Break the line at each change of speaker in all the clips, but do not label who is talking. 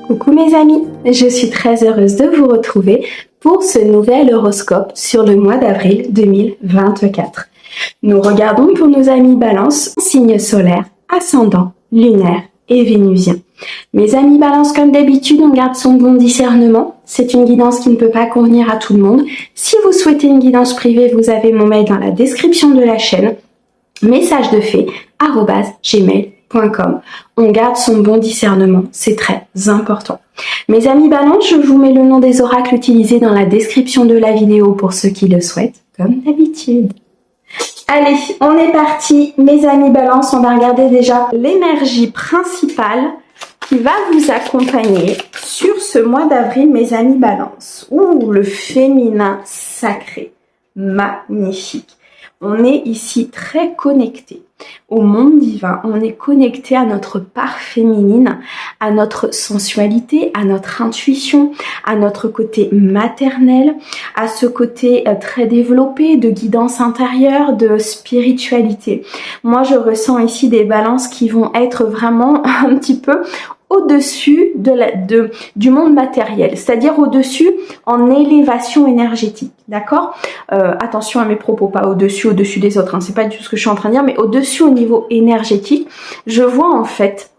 Coucou mes amis, je suis très heureuse de vous retrouver pour ce nouvel horoscope sur le mois d'avril 2024. Nous regardons pour nos amis Balance, signe solaire, ascendant, lunaire et vénusien. Mes amis Balance, comme d'habitude, on garde son bon discernement. C'est une guidance qui ne peut pas convenir à tout le monde. Si vous souhaitez une guidance privée, vous avez mon mail dans la description de la chaîne. messagedeFée@gmail.com. On garde son bon discernement, c'est très important. Mes amis Balance, je vous mets le nom des oracles utilisés dans la description de la vidéo pour ceux qui le souhaitent, comme d'habitude. Allez, on est parti. Mes amis Balance, on va regarder déjà l'énergie principale qui va vous accompagner sur ce mois d'avril, mes amis Balance. Ouh, le féminin sacré, magnifique. On est ici très connecté au monde divin, on est connecté à notre part féminine, à notre sensualité, à notre intuition, à notre côté maternel, à ce côté très développé de guidance intérieure, de spiritualité. Moi, je ressens ici des balances qui vont être vraiment un petit peu au-dessus du monde matériel, c'est-à-dire au-dessus en élévation énergétique, d'accord? Attention à mes propos, pas au-dessus des autres, hein, c'est pas du tout ce que je suis en train de dire, mais au-dessus au niveau énergétique, je vois en fait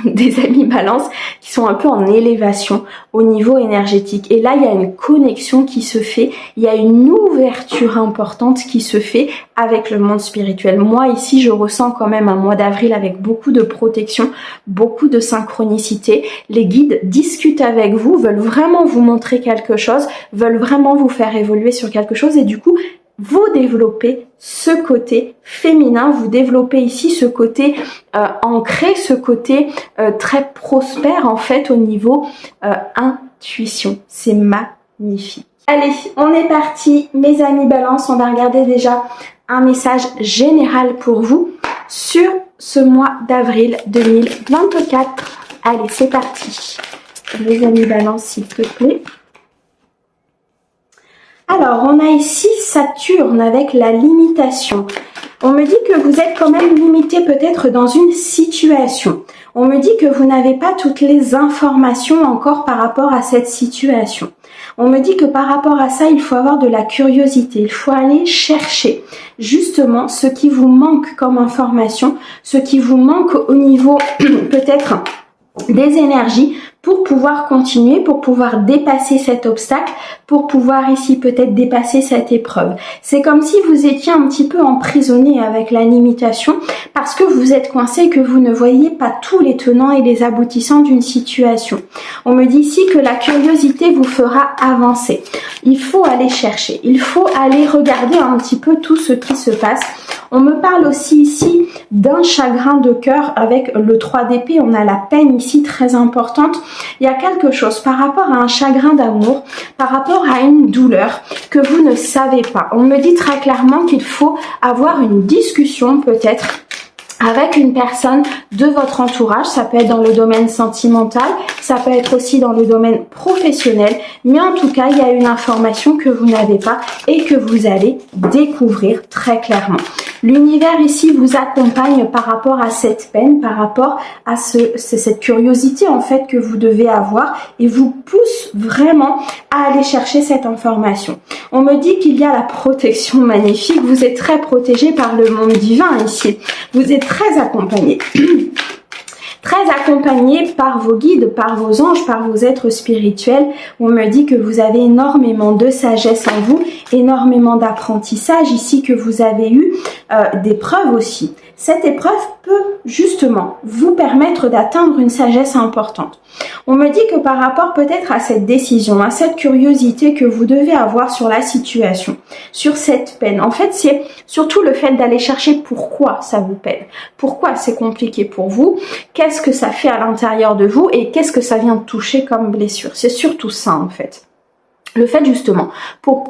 des amis Balance qui sont un peu en élévation au niveau énergétique. Et là, il y a une connexion qui se fait, il y a une ouverture importante qui se fait avec le monde spirituel. Moi, ici, je ressens quand même un mois d'avril avec beaucoup de protection, beaucoup de synchronicité. Les guides discutent avec vous, veulent vraiment vous montrer quelque chose, veulent vraiment vous faire évoluer sur quelque chose et du coup, vous développez ce côté féminin, vous développez ici ce côté ancré, ce côté très prospère en fait au niveau intuition. C'est magnifique. Allez, on est parti, mes amis Balance, on va regarder déjà un message général pour vous sur ce mois d'avril 2024. Allez, c'est parti. Mes amis Balance, s'il te plaît. Alors, on a ici Saturne avec la limitation. On me dit que vous êtes quand même limité peut-être dans une situation. On me dit que vous n'avez pas toutes les informations encore par rapport à cette situation. On me dit que par rapport à ça, il faut avoir de la curiosité. Il faut aller chercher justement ce qui vous manque comme information, ce qui vous manque au niveau peut-être des énergies pour pouvoir continuer, pour pouvoir dépasser cet obstacle, pour pouvoir ici peut-être dépasser cette épreuve. C'est comme si vous étiez un petit peu emprisonné avec la limitation parce que vous êtes coincé et que vous ne voyez pas tous les tenants et les aboutissants d'une situation. On me dit ici que la curiosité vous fera avancer. Il faut aller chercher, il faut aller regarder un petit peu tout ce qui se passe. On me parle aussi ici d'un chagrin de cœur avec le 3 d'épée. On a la peine ici très importante. Il y a quelque chose par rapport à un chagrin d'amour, par rapport à une douleur que vous ne savez pas. On me dit très clairement qu'il faut avoir une discussion peut-être avec une personne de votre entourage. Ça peut être dans le domaine sentimental, ça peut être aussi dans le domaine professionnel, mais en tout cas, il y a une information que vous n'avez pas et que vous allez découvrir très clairement. L'univers ici vous accompagne par rapport à cette peine, par rapport à cette curiosité en fait que vous devez avoir et vous pousse vraiment à aller chercher cette information. On me dit qu'il y a la protection magnifique, vous êtes très protégé par le monde divin ici, vous êtes très accompagné. Très accompagné par vos guides, par vos anges, par vos êtres spirituels. On me dit que vous avez énormément de sagesse en vous, énormément d'apprentissage ici, que vous avez eu des preuves aussi. Cette épreuve peut justement vous permettre d'atteindre une sagesse importante. On me dit que par rapport peut-être à cette décision, à cette curiosité que vous devez avoir sur la situation, sur cette peine, en fait c'est surtout le fait d'aller chercher pourquoi ça vous peine, pourquoi c'est compliqué pour vous, qu'est-ce que ça fait à l'intérieur de vous et qu'est-ce que ça vient de toucher comme blessure. C'est surtout ça en fait. Le fait justement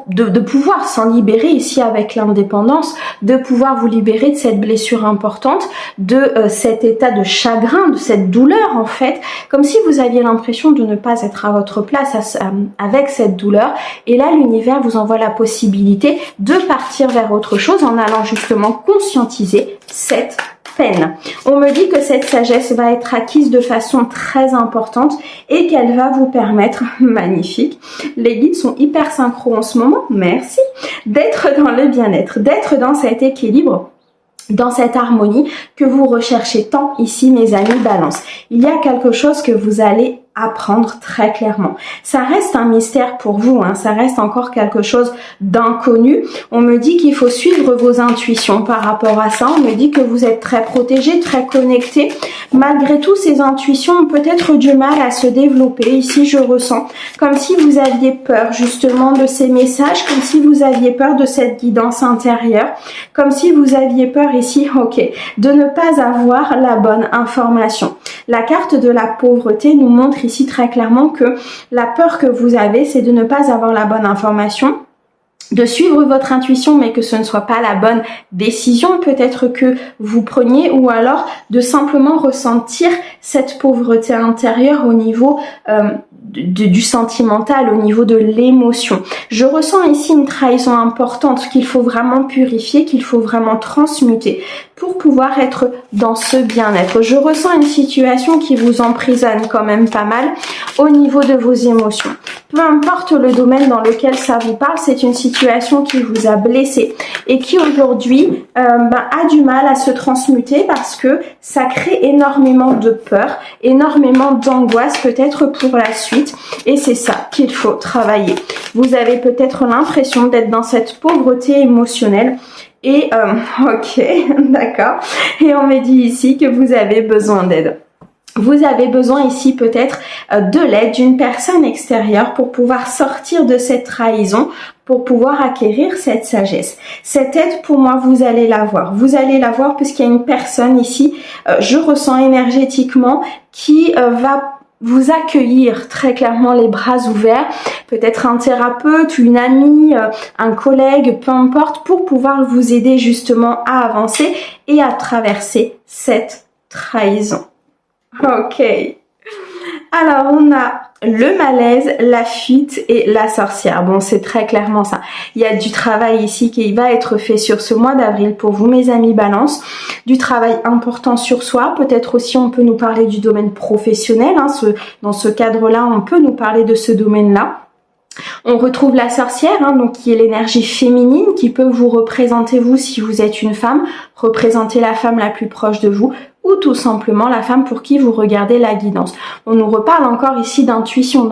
de pouvoir s'en libérer ici avec l'indépendance, de pouvoir vous libérer de cette blessure importante, de cet état de chagrin, de cette douleur en fait, comme si vous aviez l'impression de ne pas être à votre place avec cette douleur. Et là, l'univers vous envoie la possibilité de partir vers autre chose en allant justement conscientiser cette peine. On me dit que cette sagesse va être acquise de façon très importante et qu'elle va vous permettre, magnifique, les guides sont hyper synchro en ce moment, merci, d'être dans le bien-être, d'être dans cet équilibre, dans cette harmonie que vous recherchez tant ici, mes amis Balance. Il y a quelque chose que vous allez apprendre très clairement. Ça reste un mystère pour vous, hein, ça reste encore quelque chose d'inconnu. On me dit qu'il faut suivre vos intuitions par rapport à ça. On me dit que vous êtes très protégé, très connecté. Malgré tout, ces intuitions ont peut-être du mal à se développer. Ici, je ressens comme si vous aviez peur justement de ces messages, comme si vous aviez peur de cette guidance intérieure, comme si vous aviez peur ici, ok, de ne pas avoir la bonne information. La carte de la pauvreté nous montre ici très clairement que la peur que vous avez, c'est de ne pas avoir la bonne information, de suivre votre intuition mais que ce ne soit pas la bonne décision peut-être que vous preniez, ou alors de simplement ressentir cette pauvreté intérieure au niveau du sentimental, au niveau de l'émotion. Je ressens ici une trahison importante qu'il faut vraiment purifier, qu'il faut vraiment transmuter pour pouvoir être dans ce bien-être. Je ressens une situation qui vous emprisonne quand même pas mal au niveau de vos émotions. Peu importe le domaine dans lequel ça vous parle, c'est une situation qui vous a blessé et qui aujourd'hui a du mal à se transmuter parce que ça crée énormément de peur, énormément d'angoisse peut-être pour la suite, et c'est ça qu'il faut travailler. Vous avez peut-être l'impression d'être dans cette pauvreté émotionnelle. Et ok, d'accord. Et on me dit ici que vous avez besoin d'aide. Vous avez besoin ici peut-être de l'aide d'une personne extérieure pour pouvoir sortir de cette trahison, pour pouvoir acquérir cette sagesse. Cette aide, pour moi, vous allez la voir. Vous allez la voir puisqu'il y a une personne ici, je ressens énergétiquement, qui va vous accueillir très clairement les bras ouverts, peut-être un thérapeute, une amie, un collègue, peu importe, pour pouvoir vous aider justement à avancer et à traverser cette trahison. Ok. Alors, on a le malaise, la fuite et la sorcière. Bon, c'est très clairement ça. Il y a du travail ici qui va être fait sur ce mois d'avril pour vous, mes amis Balance. Du travail important sur soi. Peut-être aussi, on peut nous parler du domaine professionnel. Hein. Dans ce cadre-là, on peut nous parler de ce domaine-là. On retrouve la sorcière, hein, donc qui est l'énergie féminine, qui peut vous représenter vous si vous êtes une femme, représenter la femme la plus proche de vous, ou tout simplement la femme pour qui vous regardez la guidance. On nous reparle encore ici d'intuition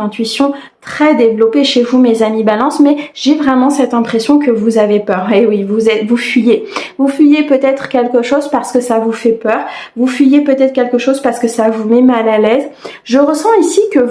très développée chez vous, mes amis Balance, mais j'ai vraiment cette impression que vous avez peur. Et oui, vous fuyez. Vous fuyez peut-être quelque chose parce que ça vous fait peur. Vous fuyez peut-être quelque chose parce que ça vous met mal à l'aise. Je ressens ici que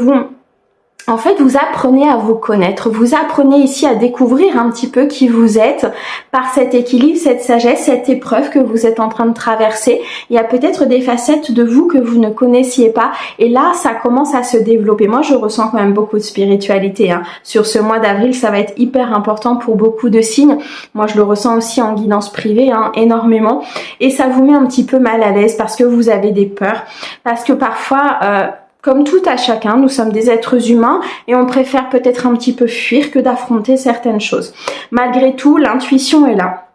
en fait, vous apprenez à vous connaître, vous apprenez ici à découvrir un petit peu qui vous êtes par cet équilibre, cette sagesse, cette épreuve que vous êtes en train de traverser. Il y a peut-être des facettes de vous que vous ne connaissiez pas et là, ça commence à se développer. Moi, je ressens quand même beaucoup de spiritualité. Hein. Sur ce mois d'avril, ça va être hyper important pour beaucoup de signes. Moi, je le ressens aussi en guidance privée, hein, énormément. Et ça vous met un petit peu mal à l'aise parce que vous avez des peurs, parce que parfois... comme tout à chacun, nous sommes des êtres humains et on préfère peut-être un petit peu fuir que d'affronter certaines choses. Malgré tout, l'intuition est là.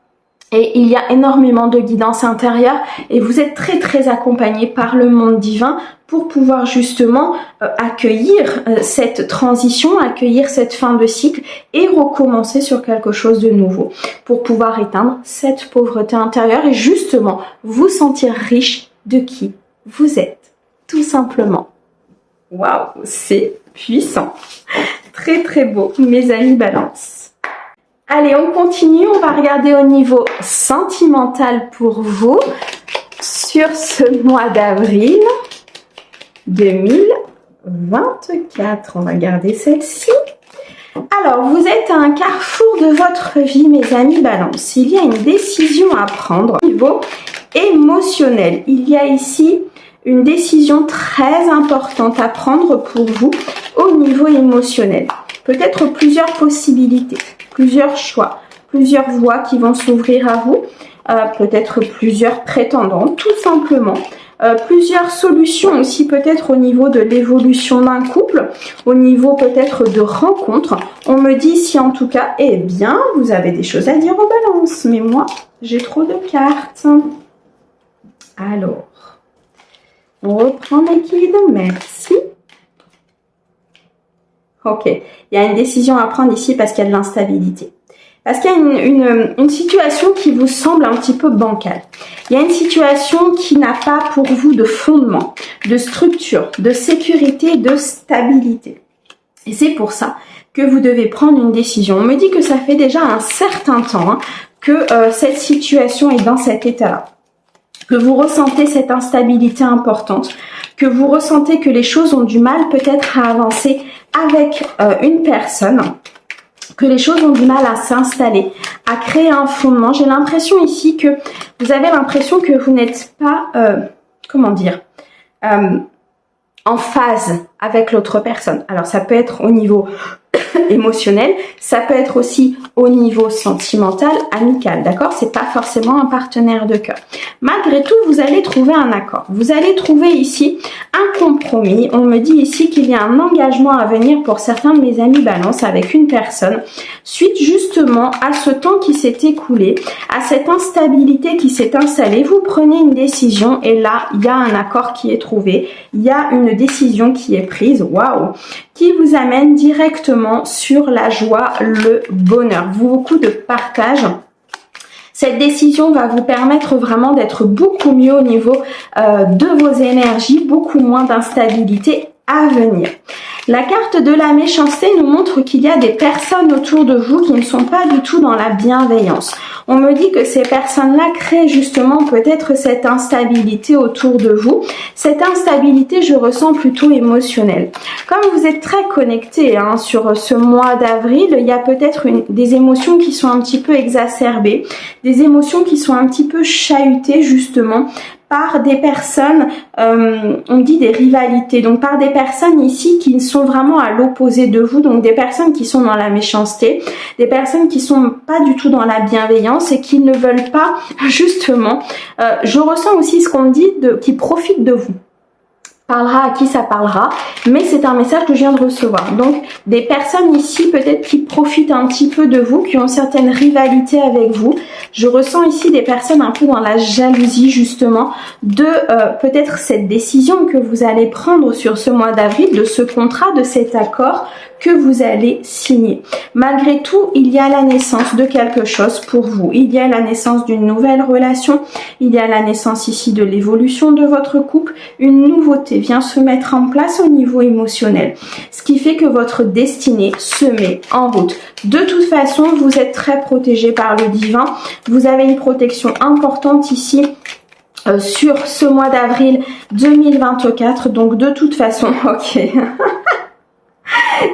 Et il y a énormément de guidance intérieure et vous êtes très très accompagné par le monde divin pour pouvoir justement accueillir cette transition, accueillir cette fin de cycle et recommencer sur quelque chose de nouveau pour pouvoir éteindre cette pauvreté intérieure et justement vous sentir riche de qui vous êtes, tout simplement. Waouh, c'est puissant. Très très beau, mes amis Balance. Allez, on continue. On va regarder au niveau sentimental pour vous sur ce mois d'avril 2024. On va regarder celle-ci. Alors, vous êtes à un carrefour de votre vie, mes amis Balance. Il y a une décision à prendre au niveau émotionnel. Il y a ici une décision très importante à prendre pour vous au niveau émotionnel. Peut-être plusieurs possibilités, plusieurs choix, plusieurs voies qui vont s'ouvrir à vous, peut-être plusieurs prétendants, tout simplement. Plusieurs solutions aussi peut-être au niveau de l'évolution d'un couple, au niveau peut-être de rencontres. On me dit ici en tout cas, eh bien, vous avez des choses à dire aux Balances, mais moi, j'ai trop de cartes. Alors, on reprend mes guides, merci. Ok, il y a une décision à prendre ici parce qu'il y a de l'instabilité. Parce qu'il y a une situation qui vous semble un petit peu bancale. Il y a une situation qui n'a pas pour vous de fondement, de structure, de sécurité, de stabilité. Et c'est pour ça que vous devez prendre une décision. On me dit que ça fait déjà un certain temps que cette situation est dans cet état-là. Que vous ressentez cette instabilité importante, que vous ressentez que les choses ont du mal peut-être à avancer avec une personne, que les choses ont du mal à s'installer, à créer un fondement. J'ai l'impression ici que vous avez l'impression que vous n'êtes pas, comment dire, en phase avec l'autre personne. Alors ça peut être au niveau émotionnel, ça peut être aussi au niveau sentimental, amical, d'accord? C'est pas forcément un partenaire de cœur. Malgré tout, vous allez trouver un accord. Vous allez trouver ici un compromis. On me dit ici qu'il y a un engagement à venir pour certains de mes amis Balance avec une personne, suite justement à ce temps qui s'est écoulé, à cette instabilité qui s'est installée. Vous prenez une décision et là, il y a un accord qui est trouvé. Il y a une décision qui est prise. Waouh! Qui vous amène directement sur la joie, le bonheur. Beaucoup de partage. Cette décision va vous permettre vraiment d'être beaucoup mieux au niveau de vos énergies, beaucoup moins d'instabilité à venir. La carte de la méchanceté nous montre qu'il y a des personnes autour de vous qui ne sont pas du tout dans la bienveillance. On me dit que ces personnes-là créent justement peut-être cette instabilité autour de vous. Cette instabilité, je ressens plutôt émotionnelle. Comme vous êtes très connectés sur ce mois d'avril, il y a peut-être des émotions qui sont un petit peu exacerbées, des émotions qui sont un petit peu chahutées justement par des personnes, on dit des rivalités, donc par des personnes ici qui sont vraiment à l'opposé de vous, donc des personnes qui sont dans la méchanceté, des personnes qui sont pas du tout dans la bienveillance et qui ne veulent pas justement, je ressens aussi ce qu'on me dit, qui profitent de vous. Parlera à qui ça parlera, mais c'est un message que je viens de recevoir. Donc des personnes ici peut-être qui profitent un petit peu de vous, qui ont certaines rivalités avec vous. Je ressens ici des personnes un peu dans la jalousie justement de peut-être cette décision que vous allez prendre sur ce mois d'avril, de ce contrat, de cet accord que vous allez signer. Malgré tout, il y a la naissance de quelque chose pour vous. Il y a la naissance d'une nouvelle relation. Il y a la naissance ici de l'évolution de votre couple. Une nouveauté vient se mettre en place au niveau émotionnel. Ce qui fait que votre destinée se met en route. De toute façon, vous êtes très protégé par le divin. Vous avez une protection importante ici sur ce mois d'avril 2024. Donc de toute façon, ok.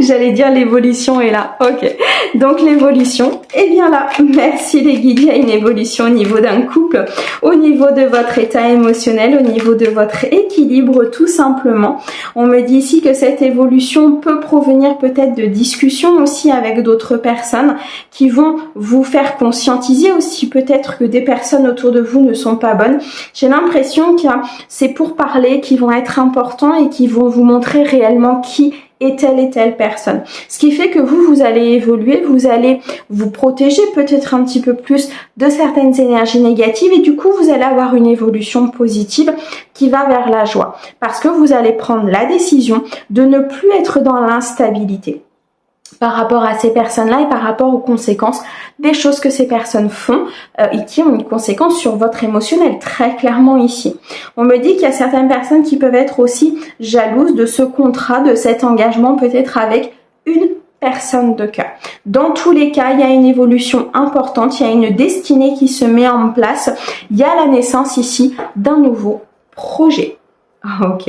J'allais dire l'évolution est là, ok. Donc l'évolution est bien là. Merci les guides, il y a une évolution au niveau d'un couple, au niveau de votre état émotionnel, au niveau de votre équilibre tout simplement. On me dit ici que cette évolution peut provenir peut-être de discussions aussi avec d'autres personnes qui vont vous faire conscientiser aussi peut-être que des personnes autour de vous ne sont pas bonnes. J'ai l'impression que c'est pour parler qui vont être importants et qui vont vous montrer réellement qui et telle personne. Ce qui fait que vous allez évoluer, vous allez vous protéger peut-être un petit peu plus de certaines énergies négatives et du coup vous allez avoir une évolution positive qui va vers la joie parce que vous allez prendre la décision de ne plus être dans l'instabilité par rapport à ces personnes-là et par rapport aux conséquences des choses que ces personnes font et qui ont une conséquence sur votre émotionnel, très clairement ici. On me dit qu'il y a certaines personnes qui peuvent être aussi jalouses de ce contrat, de cet engagement peut-être avec une personne de cœur. Dans tous les cas, il y a une évolution importante, il y a une destinée qui se met en place, il y a la naissance ici d'un nouveau projet. Ok.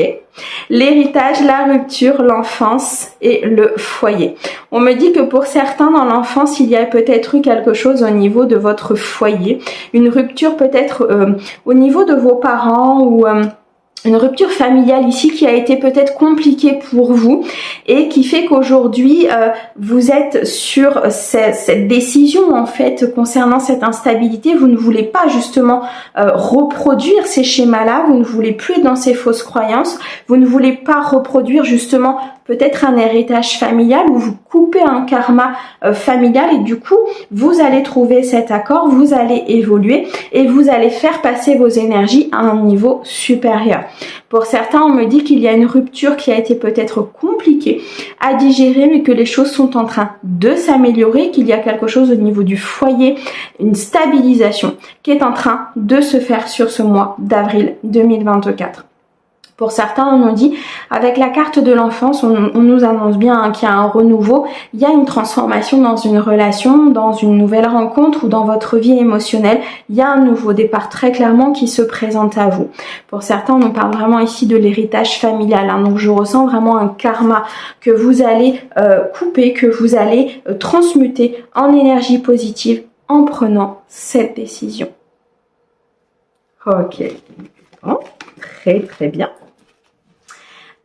L'héritage, la rupture, l'enfance et le foyer. On me dit que pour certains dans l'enfance, il y a peut-être eu quelque chose au niveau de votre foyer. Une rupture peut-être au niveau de vos parents ou une rupture familiale ici qui a été peut-être compliquée pour vous et qui fait qu'aujourd'hui vous êtes sur cette décision en fait concernant cette instabilité. Vous ne voulez pas justement reproduire ces schémas-là, vous ne voulez plus être dans ces fausses croyances, vous ne voulez pas reproduire justement peut-être un héritage familial où vous coupez un karma familial et du coup, vous allez trouver cet accord, vous allez évoluer et vous allez faire passer vos énergies à un niveau supérieur. Pour certains, on me dit qu'il y a une rupture qui a été peut-être compliquée à digérer, mais que les choses sont en train de s'améliorer, qu'il y a quelque chose au niveau du foyer, une stabilisation qui est en train de se faire sur ce mois d'avril 2024. Pour certains, on nous dit, avec la carte de l'enfance, on nous annonce bien qu'il y a un renouveau, il y a une transformation dans une relation, dans une nouvelle rencontre ou dans votre vie émotionnelle. Il y a un nouveau départ très clairement qui se présente à vous. Pour certains, on nous parle vraiment ici de l'héritage familial. Donc je ressens vraiment un karma que vous allez couper, que vous allez transmuter en énergie positive en prenant cette décision. Ok, bon, très très bien.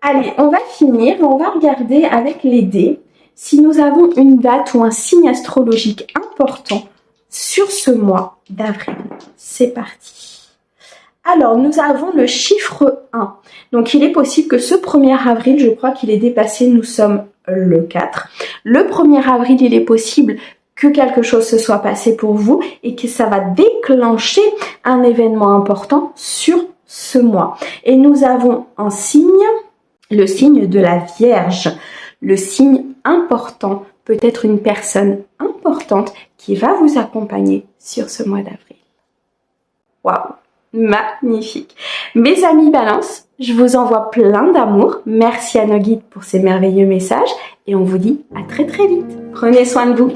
Allez, on va finir, on va regarder avec les dés si nous avons une date ou un signe astrologique important sur ce mois d'avril. C'est parti. Alors, nous avons le chiffre 1. Donc, il est possible que ce 1er avril, je crois qu'il est dépassé, nous sommes le 4. Le 1er avril, il est possible que quelque chose se soit passé pour vous et que ça va déclencher un événement important sur ce mois. Et nous avons un signe, le signe de la Vierge, le signe important, peut-être une personne importante qui va vous accompagner sur ce mois d'avril. Waouh, magnifique. Mes amis Balance, je vous envoie plein d'amour. Merci à nos guides pour ces merveilleux messages et on vous dit à très très vite. Prenez soin de vous.